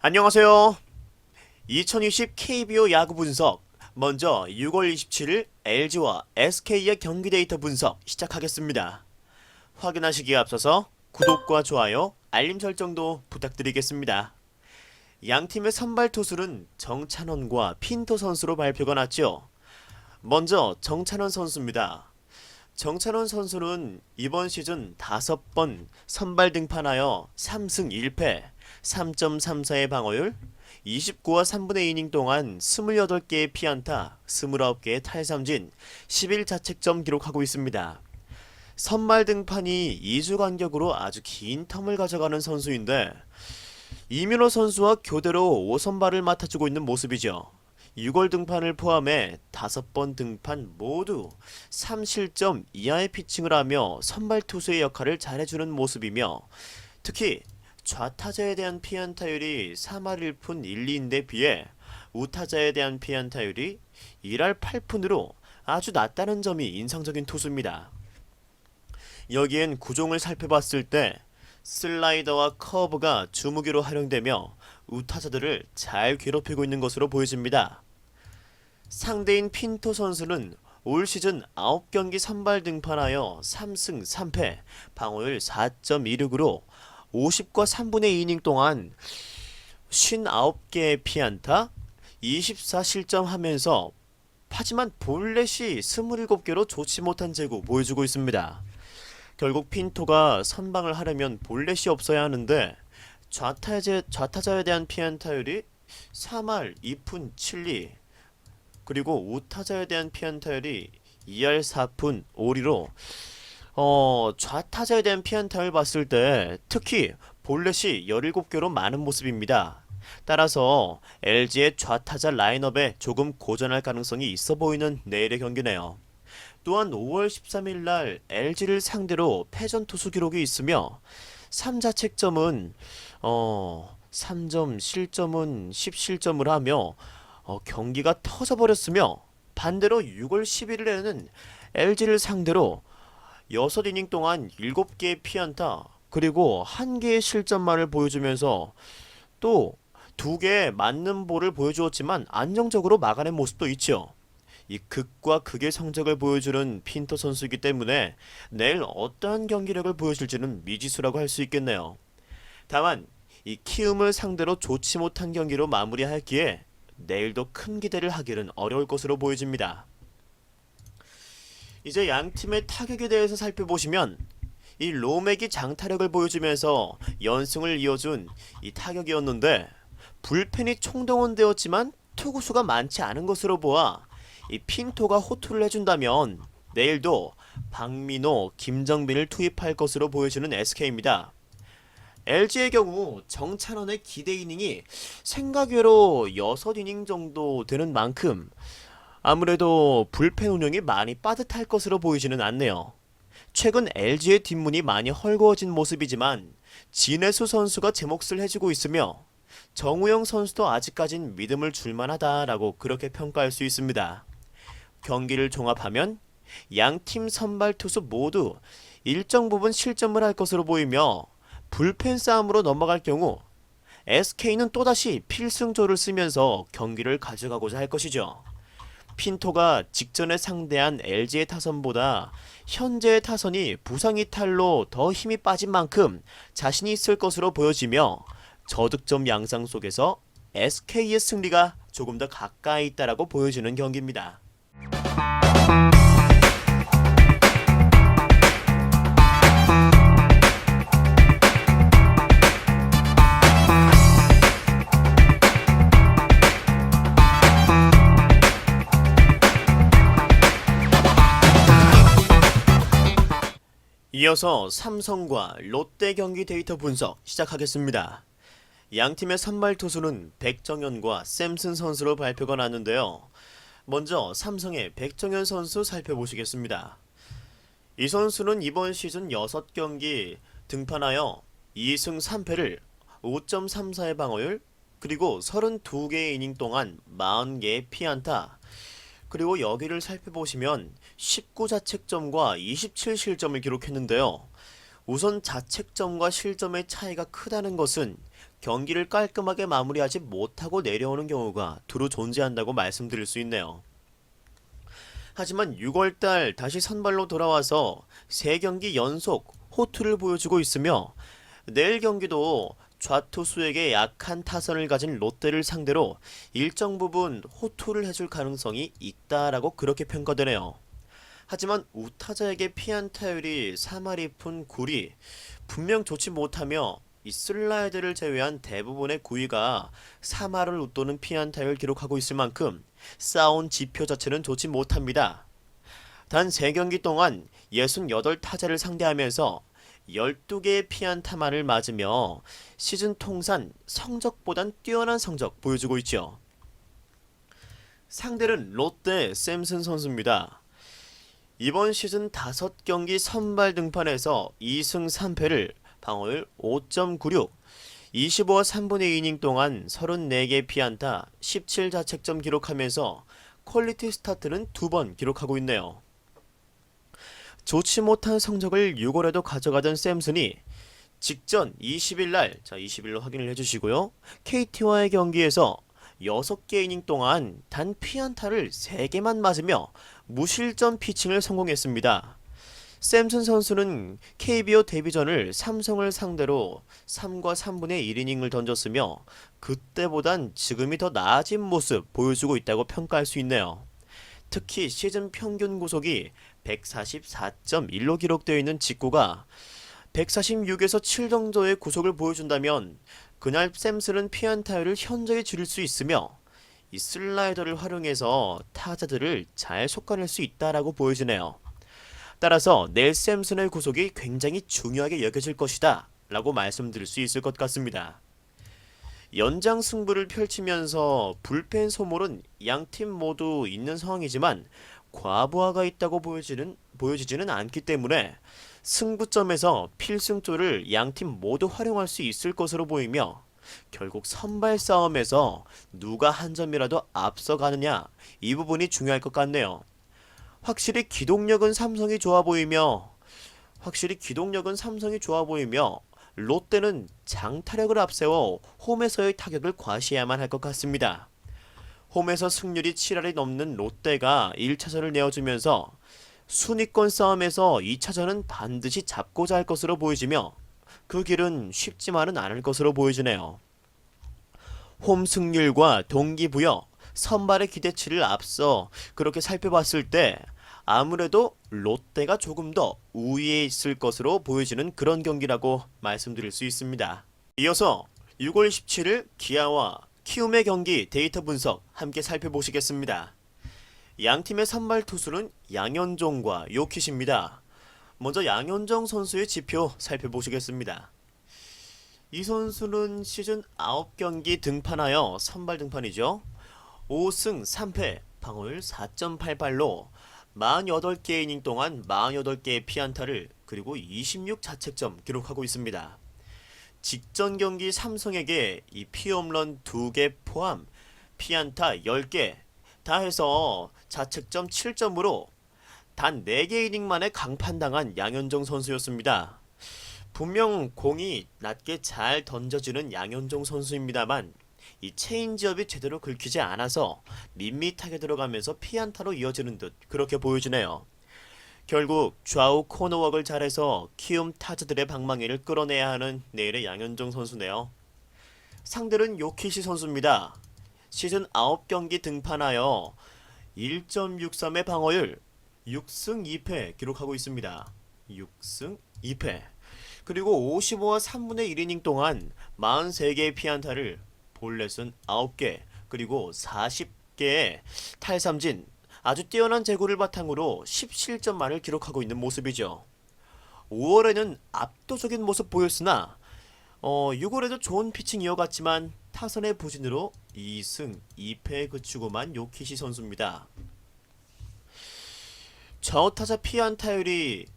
안녕하세요. 2020 KBO 야구 분석. 먼저 6월 27일 LG와 SK의 경기 데이터 분석 시작하겠습니다. 확인하시기에 앞서서 구독과 좋아요, 알림 설정도 부탁드리겠습니다. 양 팀의 선발 투수는 정찬원과 핀토 선수로 발표가 났죠. 먼저 정찬원 선수입니다. 정찬원 선수는 이번 시즌 5번 선발 등판하여 3승 1패, 3.34의 방어율, 29와 3분의 2이닝 동안 28개의 피안타, 29개의 탈삼진, 11자책점 기록하고 있습니다. 선발 등판이 2주 간격으로 아주 긴 텀을 가져가는 선수인데 이민호 선수와 교대로 5선발을 맡아주고 있는 모습이죠. 6월 등판을 포함해 5번 등판 모두 3실점 이하의 피칭을 하며 선발 투수의 역할을 잘해주는 모습이며 특히 좌타자에 대한 피안타율이 3할 1푼 1, 2인데 비해 우타자에 대한 피안타율이 1할 8푼으로 아주 낮다는 점이 인상적인 투수입니다. 여기엔 구종을 살펴봤을 때 슬라이더와 커브가 주무기로 활용되며 우타자들을 잘 괴롭히고 있는 것으로 보여집니다. 상대인 핀토 선수는 올 시즌 9경기 선발 등판하여 3승 3패, 방어율 4.26으로 50과 3분의 2이닝 동안 59개의 피안타, 24실점 하면서 하지만 볼넷이 27개로 좋지 못한 제구 보여주고 있습니다. 결국 핀토가 선방을 하려면 볼넷이 없어야 하는데 좌타자에 대한 피안타율이 3할 2푼 7리, 그리고 우타자에 대한 피안타율이 2할 4푼 5리로 좌타자에 대한 피안타율 봤을 때 특히 볼넷이 17개로 많은 모습입니다. 따라서 LG의 좌타자 라인업에 조금 고전할 가능성이 있어 보이는 내일의 경기네요. 또한 5월 13일 날 LG를 상대로 패전 투수 기록이 있으며 3자책점은 3점, 실점은 10실점을 하며 경기가 터져버렸으며 반대로 6월 11일에는 LG를 상대로 6이닝 동안 7개의 피안타 그리고 1개의 실점만을 보여주면서 또 2개의 맞는 볼을 보여주었지만 안정적으로 막아낸 모습도 있죠. 이 극과 극의 성적을 보여주는 핀토 선수이기 때문에 내일 어떠한 경기력을 보여줄지는 미지수라고 할 수 있겠네요. 다만 이 키움을 상대로 좋지 못한 경기로 마무리할기에 내일도 큰 기대를 하기는 어려울 것으로 보여집니다. 이제 양 팀의 타격에 대해서 살펴보시면 이 로맥이 장타력을 보여주면서 연승을 이어준 이 타격이었는데 불펜이 총동원되었지만 투구수가 많지 않은 것으로 보아 이 핀토가 호투를 해준다면 내일도 박민호, 김정빈을 투입할 것으로 보여주는 SK입니다. LG의 경우 정찬원의 기대 이닝이 생각외로 6이닝 정도 되는 만큼 아무래도 불펜 운영이 많이 빠듯할 것으로 보이지는 않네요. 최근 LG의 뒷문이 많이 헐거워진 모습이지만 진해수 선수가 제 몫을 해주고 있으며 정우영 선수도 아직까진 믿음을 줄만하다라고 그렇게 평가할 수 있습니다. 경기를 종합하면 양팀 선발 투수 모두 일정 부분 실점을 할 것으로 보이며 불펜 싸움으로 넘어갈 경우 SK는 또다시 필승조를 쓰면서 경기를 가져가고자 할 것이죠. 핀토가 직전에 상대한 LG의 타선보다 현재의 타선이 부상 이탈로 더 힘이 빠진 만큼 자신이 있을 것으로 보여지며 저득점 양상 속에서 SK의 승리가 조금 더 가까이 있다라고 보여지는 경기입니다. 이어서 삼성과 롯데 경기 데이터 분석 시작하겠습니다. 양팀의 선발 투수는 백정현과 샘슨 선수로 발표가 났는데요. 먼저 삼성의 백정현 선수 살펴보시겠습니다. 이 선수는 이번 시즌 6경기 등판하여 2승 3패를 5.34의 방어율, 그리고 32개의 이닝 동안 40개의 피안타, 그리고 여기를 살펴보시면 19자책점과 27실점을 기록했는데요. 우선 자책점과 실점의 차이가 크다는 것은 경기를 깔끔하게 마무리하지 못하고 내려오는 경우가 두루 존재한다고 말씀드릴 수 있네요. 하지만 6월달 다시 선발로 돌아와서 3경기 연속 호투를 보여주고 있으며 내일 경기도 좌투수에게 약한 타선을 가진 롯데를 상대로 일정 부분 호투를 해줄 가능성이 있다라고 그렇게 평가되네요. 하지만 우타자에게 피안타율이 3할 2푼 9리 분명 좋지 못하며 이 슬라이드를 제외한 대부분의 구위가 3할을 웃도는 피안타율 기록하고 있을 만큼 쌓아온 지표 자체는 좋지 못합니다. 단 3경기 동안 68타자를 상대하면서 12개의 피안타만을 맞으며 시즌 통산 성적보단 뛰어난 성적 보여주고 있죠. 상대는 롯데 샘슨 선수입니다. 이번 시즌 5경기 선발 등판에서 2승 3패를 방어율 5.96, 25와 3분의 2이닝 동안 34개 피안타, 17자책점 기록하면서 퀄리티 스타트는 2번 기록하고 있네요. 좋지 못한 성적을 6월에도 가져가던 샘슨이 직전 20일날, 20일로 확인을 해주시고요. KT와의 경기에서 6개 이닝 동안 단 피안타를 3개만 맞으며 무실점 피칭을 성공했습니다. 샘슨 선수는 KBO 데뷔전을 삼성을 상대로 3과 3분의 1이닝을 던졌으며 그때보단 지금이 더 나아진 모습 보여주고 있다고 평가할 수 있네요. 특히 시즌 평균 구속이 144.1로 기록되어 있는 직구가 146에서 7 정도의 구속을 보여준다면 그날 샘슨은 피안타율을 현저히 줄일 수 있으며 이 슬라이더를 활용해서 타자들을 잘 속아낼 수 있다라고 보여지네요. 따라서 넬 샘슨의 구속이 굉장히 중요하게 여겨질 것이다 라고 말씀드릴 수 있을 것 같습니다. 연장 승부를 펼치면서 불펜 소모는 양팀 모두 있는 상황이지만 과부하가 있다고 보여지지는 않기 때문에 승부점에서 필승조를 양팀 모두 활용할 수 있을 것으로 보이며 결국 선발 싸움에서 누가 한 점이라도 앞서가느냐 이 부분이 중요할 것 같네요. 확실히 기동력은 삼성이 좋아 보이며 롯데는 장타력을 앞세워 홈에서의 타격을 과시해야만 할 것 같습니다. 홈에서 승률이 7할이 넘는 롯데가 1차전을 내어주면서 순위권 싸움에서 2차전은 반드시 잡고자 할 것으로 보여지며 그 길은 쉽지만은 않을 것으로 보여지네요. 홈 승률과 동기부여, 선발의 기대치를 앞서 그렇게 살펴봤을 때 아무래도 롯데가 조금 더 우위에 있을 것으로 보여지는 그런 경기라고 말씀드릴 수 있습니다. 이어서 6월 17일 기아와 키움의 경기 데이터 분석 함께 살펴보시겠습니다. 양팀의 선발 투수는 양현종과 요킷입니다. 먼저 양현종 선수의 지표 살펴보시겠습니다. 이 선수는 시즌 9경기 등판하여 선발 등판이죠. 5승 3패, 방어율 4.88로 48개 이닝 동안 48개의 피안타를 그리고 26자책점 기록하고 있습니다. 직전 경기 삼성에게 이 피홈런 2개 포함 피안타 10개 다 해서 자책점 7점으로 단 4개 이닝 만에 강판당한 양현종 선수였습니다. 분명 공이 낮게 잘 던져지는 양현종 선수입니다만 이 체인지업이 제대로 긁히지 않아서 밋밋하게 들어가면서 피안타로 이어지는 듯 그렇게 보여지네요. 결국 좌우 코너웍을 잘해서 키움 타자들의 방망이를 끌어내야 하는 내일의 양현종 선수네요. 상대는 요키시 선수입니다. 시즌 9경기 등판하여 1.63의 방어율, 6승 2패 기록하고 있습니다. 6승 2패. 그리고 55와 3분의 1이닝 동안 43개의 피안타를 볼넷은 9개, 그리고 40개의 탈삼진, 아주 뛰어난 제구를 바탕으로 10실점만을 기록하고 있는 모습이죠. 5월에는 압도적인 모습 보였으나 6월에도 좋은 피칭 이어갔지만 타선의 부진으로 2승 2패에 그치고만 요키시 선수입니다. 좌우타자 피안타율이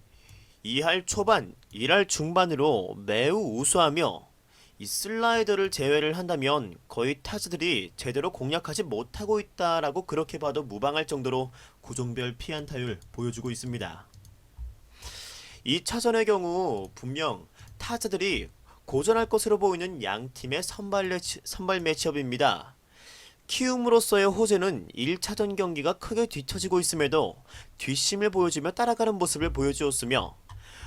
2할 초반, 1할 중반으로 매우 우수하며 이 슬라이더를 제외를 한다면 거의 타자들이 제대로 공략하지 못하고 있다라고 그렇게 봐도 무방할 정도로 구종별 피안타율 보여주고 있습니다. 2차전의 경우 분명 타자들이 고전할 것으로 보이는 양 팀의 선발 매치업입니다. 키움으로서의 호재는 1차전 경기가 크게 뒤처지고 있음에도 뒷심을 보여주며 따라가는 모습을 보여주었으며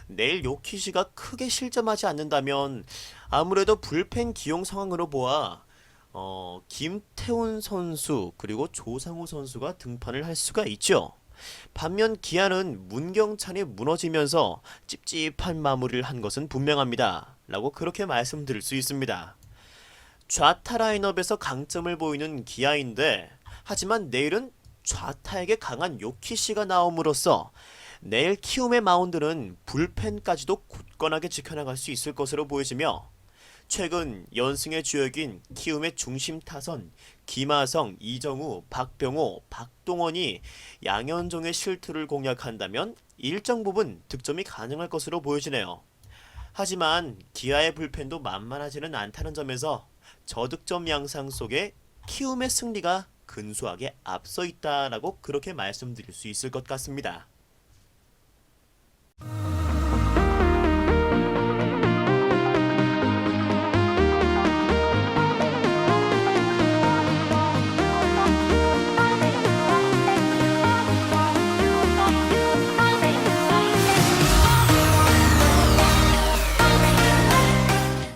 내일 요키시가 크게 실점하지 않는다면 아무래도 불펜 기용 상황으로 보아 김태훈 선수 그리고 조상우 선수가 등판을 할 수가 있죠. 반면 기아는 문경찬이 무너지면서 찝찝한 마무리를 한 것은 분명합니다. 라고 그렇게 말씀드릴 수 있습니다. 좌타 라인업에서 강점을 보이는 기아인데 하지만 내일은 좌타에게 강한 요키시가 나옴으로써 내일 키움의 마운드는 불펜까지도 굳건하게 지켜나갈 수 있을 것으로 보여지며 최근 연승의 주역인 키움의 중심 타선 김하성, 이정우, 박병호, 박동원이 양현종의 실투를 공략한다면 일정 부분 득점이 가능할 것으로 보여지네요. 하지만 기아의 불펜도 만만하지는 않다는 점에서 저득점 양상 속에 키움의 승리가 근소하게 앞서 있다라고 그렇게 말씀드릴 수 있을 것 같습니다.